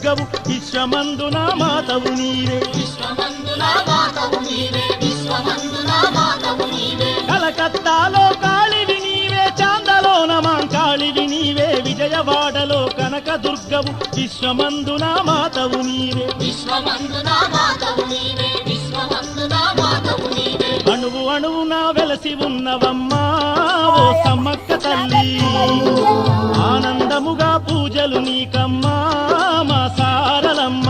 దుర్గవు విశ్వమందున మాతవు నీవే కలకత్తాలో కాళివి నీవే చాందలోన మాంకాళివి నీవే విజయవాడలో కనక దుర్గవు విశ్వమందున మాతవు నీవే అణువు అణువున వెలసి ఉన్నవమ్మా ఓ సమ్మక్క తల్లి ఆనందముగా పూజలు నీకమ్మా మా సారలమ్మ